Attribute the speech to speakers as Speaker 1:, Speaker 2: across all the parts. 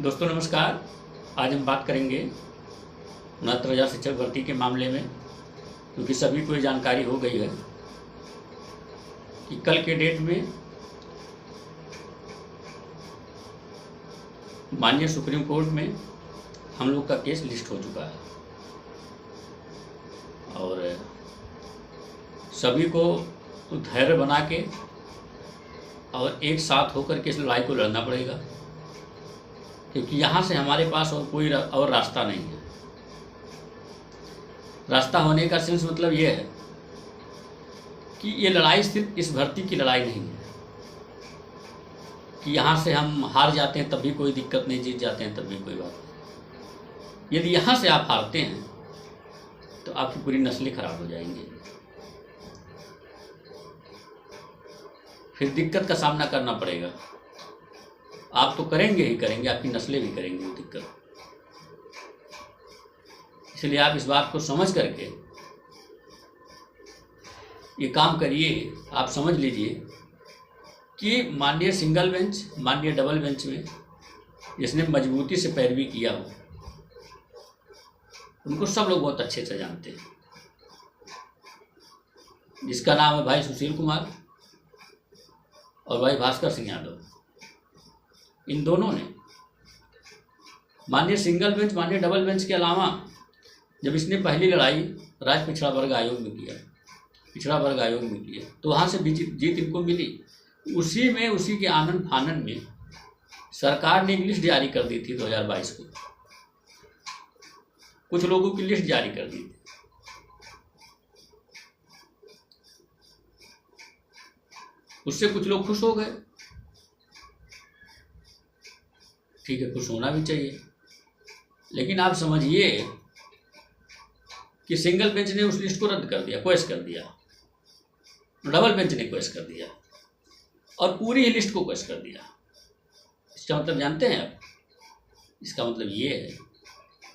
Speaker 1: दोस्तों नमस्कार। आज हम बात करेंगे 69,000 शिक्षक भर्ती के मामले में, क्योंकि सभी को ये जानकारी हो गई है कि कल के डेट में माननीय सुप्रीम कोर्ट में हम लोग का केस लिस्ट हो चुका है और सभी को धैर्य बना के और एक साथ होकर के इस लड़ाई को लड़ना पड़ेगा, क्योंकि यहाँ से हमारे पास और कोई और रास्ता नहीं है। रास्ता होने का सेंस मतलब ये है कि ये लड़ाई सिर्फ इस भर्ती की लड़ाई नहीं है कि यहाँ से हम हार जाते हैं तब भी कोई दिक्कत नहीं, जीत जाते हैं तब भी कोई बात नहीं। यदि यहाँ से आप हारते हैं तो आपकी पूरी नस्लें खराब हो जाएंगी, फिर दिक्कत का सामना करना पड़ेगा। आप तो करेंगे ही करेंगे, आपकी नस्लें भी करेंगी वो दिक्कत। इसलिए आप इस बात को समझ करके ये काम करिए। आप समझ लीजिए कि माननीय सिंगल बेंच, माननीय डबल बेंच में जिसने मजबूती से पैरवी किया हो, उनको सब लोग बहुत अच्छे से जानते हैं, जिसका नाम है भाई सुशील कुमार और भाई भास्कर सिंह यादव। इन दोनों ने माननीय सिंगल बेंच, माननीय डबल बेंच के अलावा जब इसने पहली लड़ाई राज्य पिछड़ा वर्ग आयोग में किया, पिछड़ा वर्ग आयोग में किया, तो वहाँ से जीत इनको मिली। उसी में, उसी के आनंद फानन में सरकार ने एक लिस्ट जारी कर दी थी 2022 को। कुछ लोगों की लिस्ट जारी कर दी थी। उससे कुछ लोग खुश हो गए। ठीक है, खुश होना भी चाहिए, लेकिन आप समझिए कि सिंगल बेंच ने उस लिस्ट को रद्द कर दिया, क्वेश कर दिया, डबल बेंच ने क्वेश कर दिया और पूरी ही लिस्ट को क्वेश कर दिया। इसका मतलब जानते हैं आप? इसका मतलब ये है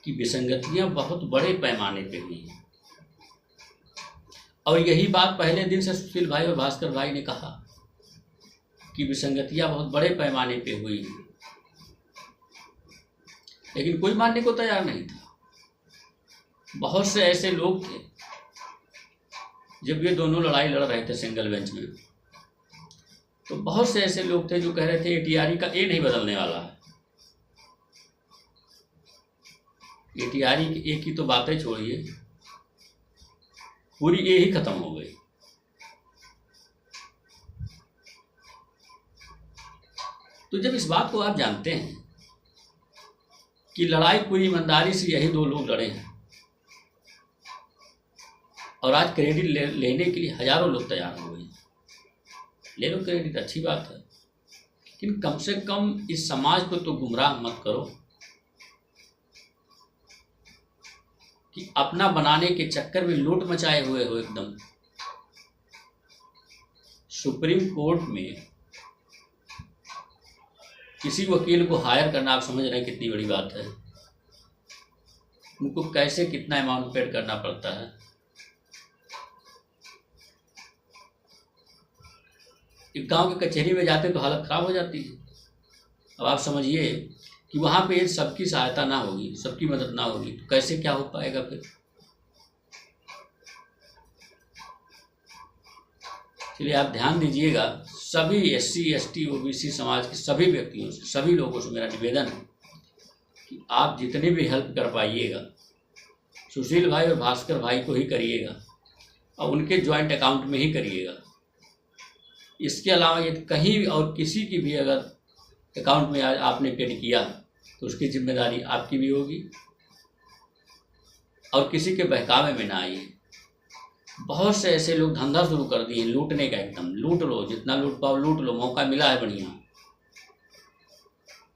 Speaker 1: कि विसंगतियां बहुत बड़े पैमाने पे हुई हैं और यही बात पहले दिन से सुशील भाई और भास्कर भाई ने कहा कि विसंगतियां बहुत बड़े पैमाने पे हुई हैं, लेकिन कोई मानने को तैयार नहीं था। बहुत से ऐसे लोग थे, जब ये दोनों लड़ाई लड़ रहे थे सिंगल बेंच में, तो बहुत से ऐसे लोग थे जो कह रहे थे एटीआरई का ए नहीं बदलने वाला है। एटीआरई के ए की तो बातें छोड़िए, पूरी ए ही खत्म हो गई। तो जब इस बात को आप जानते हैं कि लड़ाई पूरी ईमानदारी से यही दो लोग लड़े हैं और आज क्रेडिट लेने के लिए हजारों लोग तैयार हो गए, ले लो क्रेडिट, अच्छी बात है, लेकिन कम से कम इस समाज को तो गुमराह मत करो कि अपना बनाने के चक्कर में लूट मचाए हुए हो एकदम। सुप्रीम कोर्ट में किसी वकील को हायर करना, आप समझ रहे हैं कितनी बड़ी बात है। उनको कैसे कितना अमाउंट पेड करना पड़ता है। एक गांव के कचहरी में जाते तो हालत खराब हो जाती है। अब आप समझिए कि वहां पे सबकी सहायता ना होगी, सबकी मदद ना होगी, तो कैसे क्या हो पाएगा फिर। इसलिए आप ध्यान दीजिएगा, सभी एससी, एसटी, ओबीसी समाज के सभी व्यक्तियों से, सभी लोगों से मेरा निवेदन है कि आप जितने भी हेल्प कर पाइएगा सुशील भाई और भास्कर भाई को ही करिएगा और उनके ज्वाइंट अकाउंट में ही करिएगा। इसके अलावा यदि कहीं और किसी की भी अगर अकाउंट में आपने पेड किया तो उसकी जिम्मेदारी आपकी भी होगी और किसी के बहकावे में ना आइए। बहुत से ऐसे लोग धंधा शुरू कर दिए लूटने का, एकदम लूट लो, जितना लूट पाओ लूट लो, मौका मिला है बढ़िया,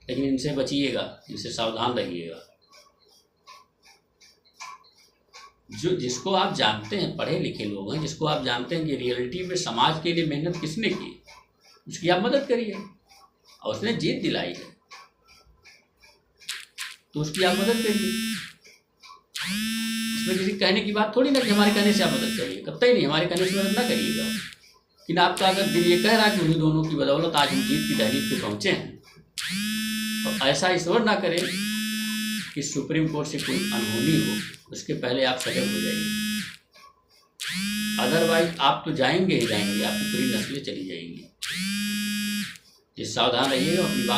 Speaker 1: लेकिन इनसे बचिएगा, इनसे सावधान रहिएगा। जिसको आप जानते हैं, पढ़े लिखे लोग हैं, जिसको आप जानते हैं कि रियलिटी में समाज के लिए मेहनत किसने की, उसकी आप मदद करिए और उसने जीत दिलाई है तो उसकी आप मदद करिए। इसमें किसी कहने की बात थोड़ी ना कि हमारे कहने से आप मदद करिए, कतई नहीं, हमारे कहने से मदद ना करिएगा। लेकिन आपका अगर दिल ये कह रहा है कि उन्हीं दोनों की बदौलत आज हम जीत की दहलीज पे पहुंचे हैं, और ऐसा ईश्वर ना करे कि सुप्रीम कोर्ट से कोई अनहोनी हो, उसके पहले आप सजग हो जाइए। अदरवाइज आप तो जाएंगे ही जाएंगे, आपकी पूरी नस्लें चली जाएंगी। ये सावधान रहिएगा, अपनी बात